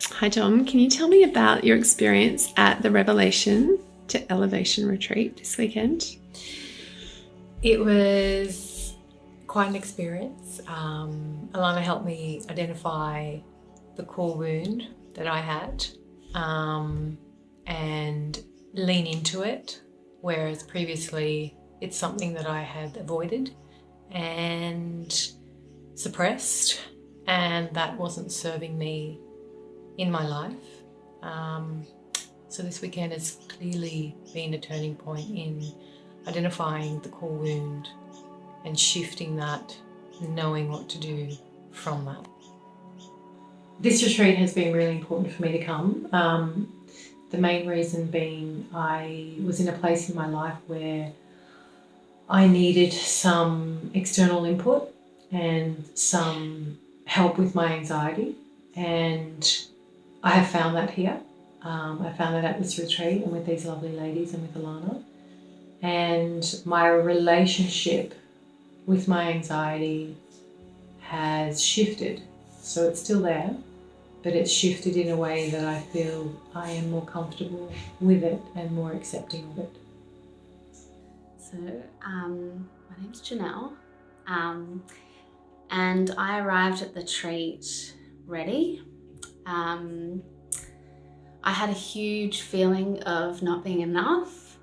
Hi, Dom. Can you tell me about your experience at the Revelation to Elevation Retreat this weekend? It was quite an experience. Alana helped me identify the core wound that I had and lean into it, whereas previously it's something that I had avoided and suppressed, and that wasn't serving me in my life. So this weekend has clearly been a turning point in identifying the core wound and shifting that, knowing what to do from that. This retreat has been really important for me to come. The main reason being I was in a place in my life where I needed some external input and some help with my anxiety, and I have found that here. I found that at this retreat and with these lovely ladies and with Alana. And my relationship with my anxiety has shifted. So it's still there, but it's shifted in a way that I feel I am more comfortable with it and more accepting of it. So, my name's Janelle, and I arrived at the retreat ready. I had a huge feeling of not being enough,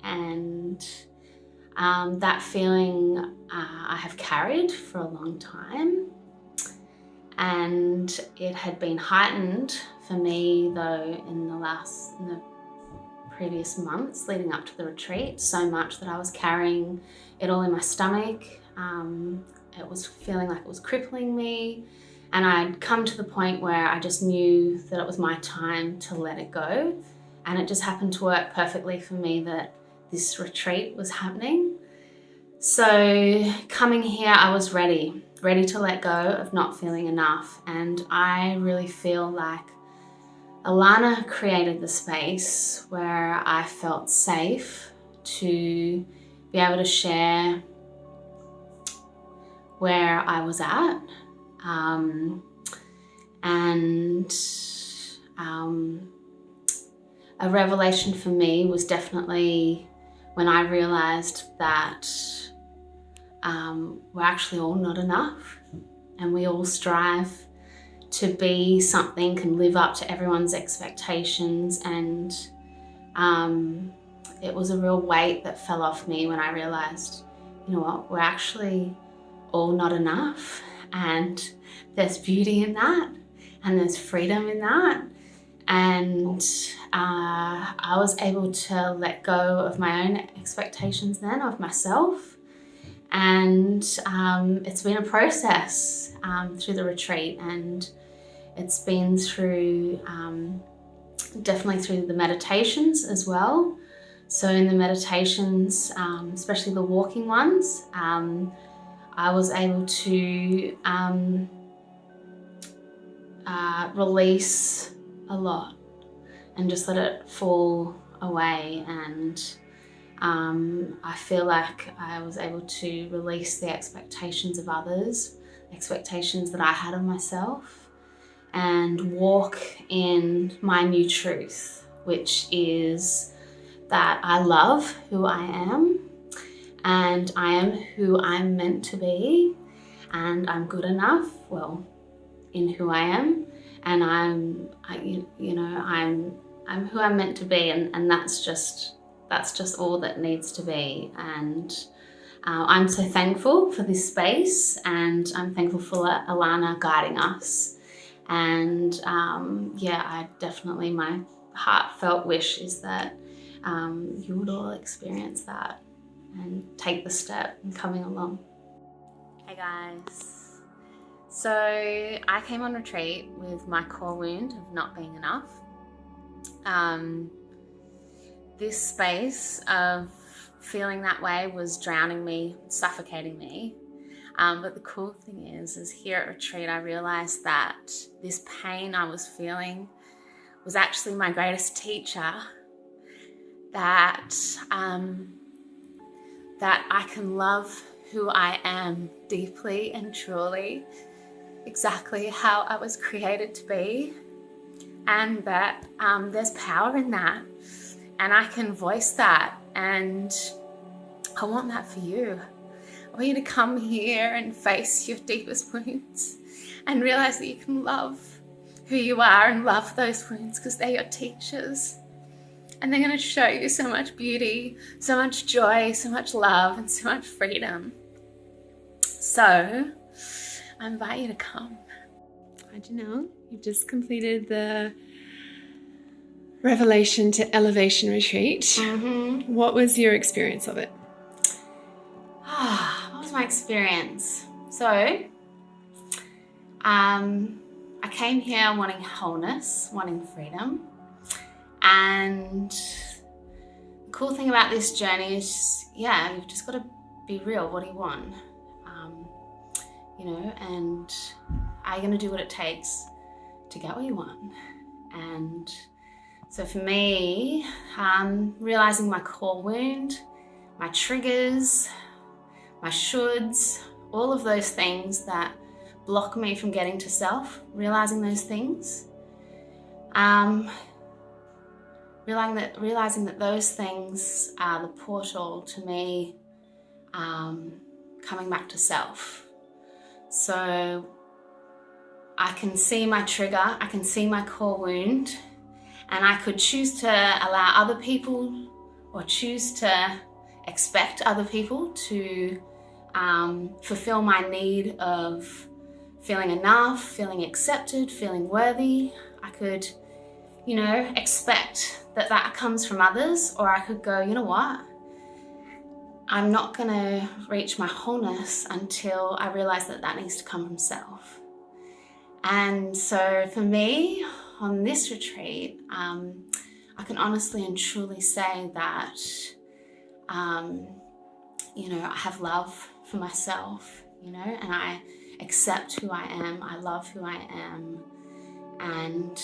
and that feeling I have carried for a long time, and it had been heightened for me though in the previous months leading up to the retreat, so much that I was carrying it all in my stomach. It was feeling like it was crippling me, and I'd come to the point where I just knew that it was my time to let it go, and it just happened to work perfectly for me that this retreat was happening. So coming here, I was ready to let go of not feeling enough, and I really feel like Alana created the space where I felt safe to be able to share where I was at. A revelation for me was definitely when I realized that we're actually all not enough, and we all strive to be something and live up to everyone's expectations. And it was a real weight that fell off me when I realized, you know what, we're actually all not enough, and there's beauty in that, and there's freedom in that. And I was able to let go of my own expectations then of myself. And it's been a process through the retreat, and it's been through definitely through the meditations as well. So in the meditations, especially the walking ones, I was able to release a lot and just let it fall away. And I feel like I was able to release the expectations of others, expectations that I had of myself, and walk in my new truth, which is that I love who I am, and I am who I'm meant to be, and I'm good enough, well, in who I am, and I'm who I'm meant to be, and that's just all that needs to be. And I'm so thankful for this space, and I'm thankful for Alana guiding us. And I definitely, my heartfelt wish is that you would all experience that and take the step in coming along. Hey guys. So I came on retreat with my core wound of not being enough. This space of feeling that way was drowning me, suffocating me. But the cool thing is here at retreat, I realized that this pain I was feeling was actually my greatest teacher, that I can love who I am deeply and truly, exactly how I was created to be, and that there's power in that, and I can voice that, and I want that for you. I want you to come here and face your deepest wounds and realize that you can love who you are and love those wounds because they're your teachers. And they're going to show you so much beauty, so much joy, so much love, and so much freedom. So I invite you to come. Hi, Janelle. You've just completed the Revelation to Elevation retreat. Mm-hmm. What was your experience of it? What was my experience? So, I came here wanting wholeness, wanting freedom. And the cool thing about this journey is, you've just got to be real. What do you want? And are you going to do what it takes to get what you want? And so for me, realizing my core wound, my triggers, my shoulds, all of those things that block me from getting to self, realizing those things, realizing that those things are the portal to me coming back to self. So I can see my trigger, I can see my core wound, and I could choose to allow other people or choose to expect other people to fulfill my need of feeling enough, feeling accepted, feeling worthy. I could, expect that comes from others, or I could go, you know what? I'm not gonna reach my wholeness until I realize that needs to come from self. And so for me, on this retreat, I can honestly and truly say that, I have love for myself, and I accept who I am, I love who I am, and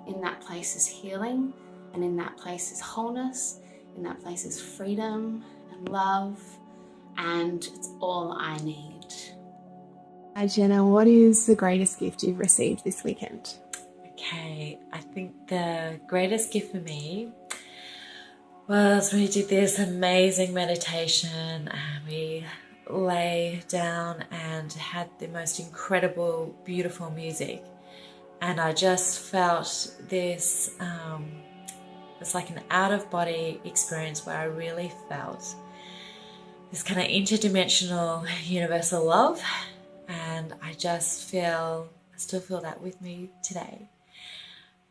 in that place is healing, and in that place is wholeness, in that place is freedom and love, and it's all I need. Hi, Jenna. What is the greatest gift you've received this weekend? Okay, I think the greatest gift for me was when we did this amazing meditation and we lay down and had the most incredible, beautiful music. And I just felt this, it's like an out-of-body experience where I really felt this kind of interdimensional universal love. And I still feel that with me today.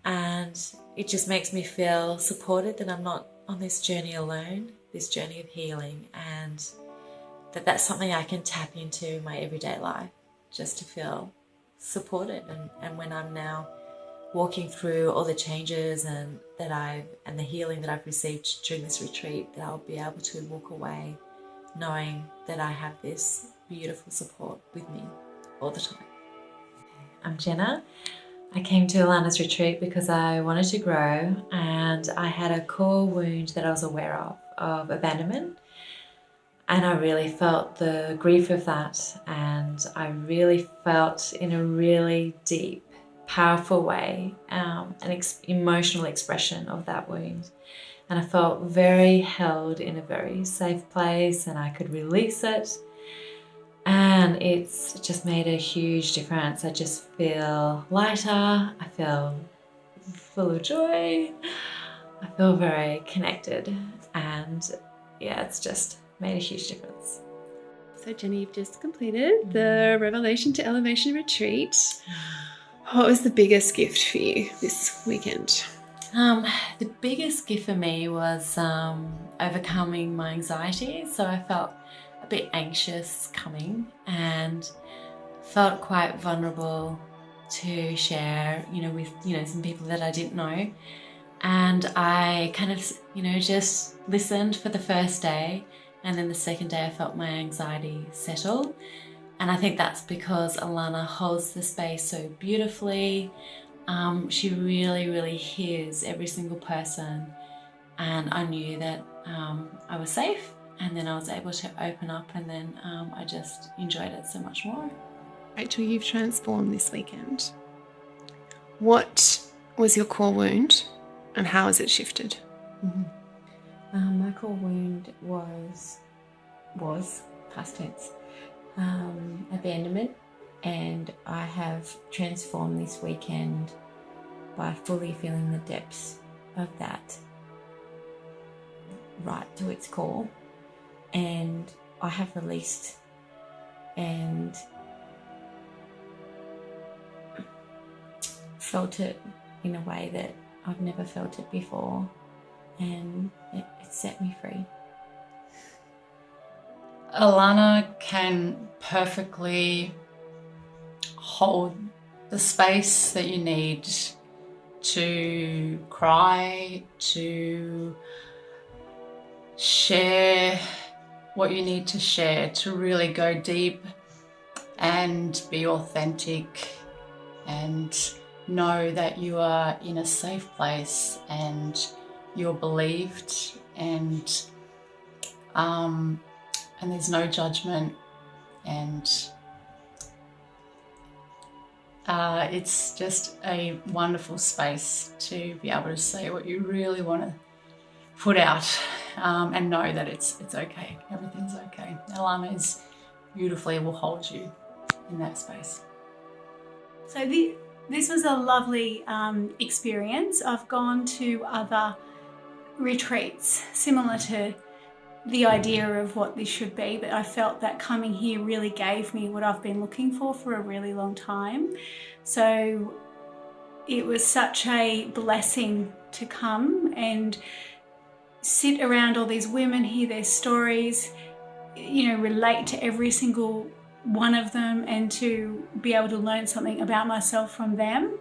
And it just makes me feel supported that I'm not on this journey alone, this journey of healing, and that's something I can tap into in my everyday life just to feel supported. And when I'm now walking through all the changes and the healing that I've received during this retreat, that I'll be able to walk away knowing that I have this beautiful support with me all the time. I'm Jenna. I came to Alana's retreat because I wanted to grow, and I had a core wound that I was aware of abandonment. And I really felt the grief of that, and I really felt in a really deep, powerful way an emotional expression of that wound. And I felt very held in a very safe place, and I could release it. And it's just made a huge difference. I just feel lighter, I feel full of joy, I feel very connected, and it's just made a huge difference. So, Jenny, you've just completed the Revelation to Elevation retreat. What was the biggest gift for you this weekend? The biggest gift for me was overcoming my anxiety. So I felt a bit anxious coming and felt quite vulnerable to share, with, some people that I didn't know. And I kind of, just listened for the first day. And then the second day I felt my anxiety settle. And I think that's because Alana holds the space so beautifully. She really, really hears every single person. And I knew that I was safe. And then I was able to open up, and then I just enjoyed it so much more. Rachel, you've transformed this weekend. What was your core wound and how has it shifted? My core wound was past tense, abandonment, and I have transformed this weekend by fully feeling the depths of that right to its core, and I have released and felt it in a way that I've never felt it before, and it set me free. Alana can perfectly hold the space that you need to cry, to share what you need to share, to really go deep and be authentic and know that you are in a safe place and you're believed, and there's no judgment, and it's just a wonderful space to be able to say what you really want to put out, and know that it's okay. Everything's okay. Alana is beautifully will hold you in that space. So this was a lovely experience. I've gone to other retreats similar to the idea of what this should be, but I felt that coming here really gave me what I've been looking for a really long time. So it was such a blessing to come and sit around all these women, hear their stories, relate to every single one of them, and to be able to learn something about myself from them,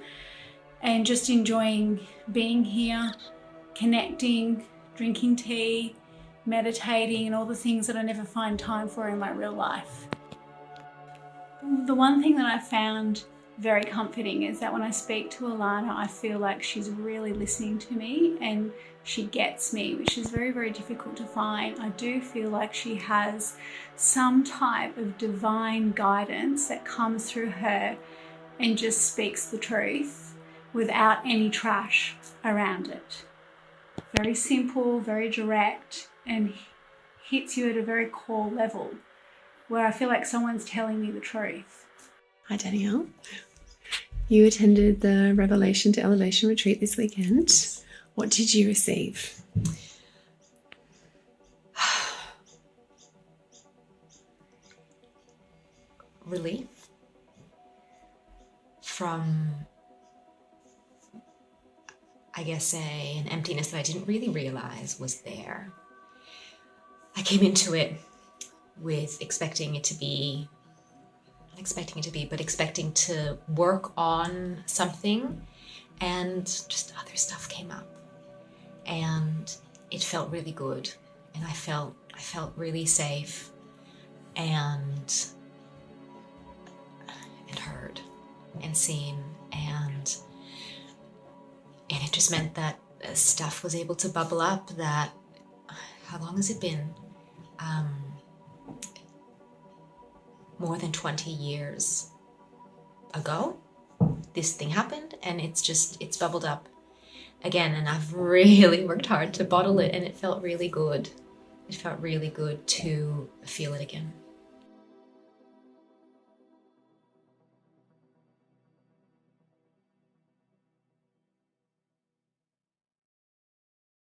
and just enjoying being here, connecting, drinking tea, meditating, and all the things that I never find time for in my real life. The one thing that I found very comforting is that when I speak to Alana, I feel like she's really listening to me and she gets me, which is very, very difficult to find. I do feel like she has some type of divine guidance that comes through her and just speaks the truth without any trash around it. Very simple, very direct, and hits you at a very core level where I feel like someone's telling me the truth. Hi, Danielle. You attended the Revelation to Elevation retreat this weekend. What did you receive? Relief from, I guess, an emptiness that I didn't really realize was there. I came into it with expecting to work on something, and just other stuff came up, and it felt really good, and I felt really safe and heard and seen, and it just meant that stuff was able to bubble up that, how long has it been? More than 20 years ago, this thing happened, and it's bubbled up again, and I've really worked hard to bottle it, and it felt really good. It felt really good to feel it again.